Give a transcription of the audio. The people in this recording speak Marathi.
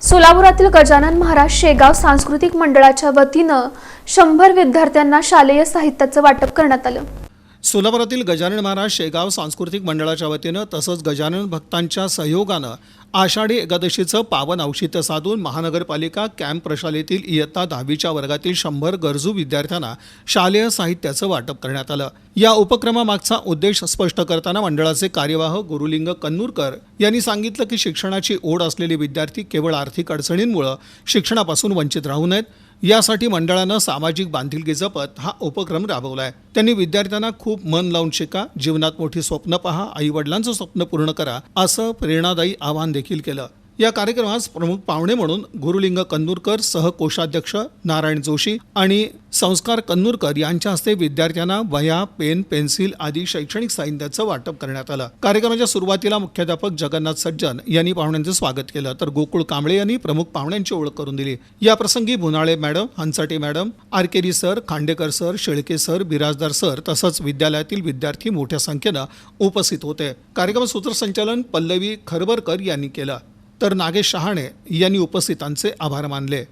सोलापुरातील गजानन महाराज शेगाव सांस्कृतिक मंडळाच्या वतीनं 100 विद्यार्थ्यांना शालेय साहित्याचं वाटप करण्यात आलं। सोलापुरातील गजानन महाराज शेगाव सांस्कृतिक मंडळाच्या वतीनं तसंच गजानन भक्तांच्या सहयोगानं आषाढी एकादशीचं पावन औचित्य साधून महानगरपालिका कॅम्प प्रशालेतील इयत्ता 10वीच्या वर्गातील 100 गरजू विद्यार्थ्यांना शालेय साहित्याचं वाटप करण्यात आलं। या उपक्रमामागचा उद्देश स्पष्ट करताना मंडळाचे कार्यवाह गुरुलिंग कन्नूरकर यांनी सांगितलं की शिक्षणाची ओढ असलेले विद्यार्थी केवळ आर्थिक अडचणींमुळे शिक्षणापासून वंचित राहू नयेत, यासाठी मंडळानं सामाजिक बांधिलकी जपत हा उपक्रम राबवलाय। त्यांनी विद्यार्थ्यांना खूप मन लावून शिका, जीवनात मोठी स्वप्न पहा, आई वडिलांचं स्वप्न पूर्ण करा असं प्रेरणादायी आवाहन देखील केलं। या कार्यक्रमास प्रमुख पाहुणे म्हणून गुरुलिंग कन्नूरकर, सहकोषाध्यक्ष नारायण जोशी आणि संस्कार कन्नूरकर यांच्या हस्ते विद्यार्थ्यांना वह्या, पेन, पेन्सिल आदी शैक्षणिक साहित्याचं वाटप करण्यात आलं। कार्यक्रमाच्या सुरुवातीला मुख्याध्यापक जगन्नाथ सज्जन यांनी पाहुण्यांचं स्वागत केलं, तर गोकुळ कांबळे यांनी प्रमुख पाहुण्यांची ओळख करून दिली। या प्रसंगी Bhunale madam, Hansate madam, Arkeri sir, Khandekar sir, Shelke sir, Birajdar sir तसंच विद्यालयातील विद्यार्थी मोठ्या संख्येनं उपस्थित होते। कार्यक्रम सूत्रसंचालन पल्लवी खरबरकर यांनी केलं, तर नागेश शहाणे यांनी उपस्थितांचे आभार मानले।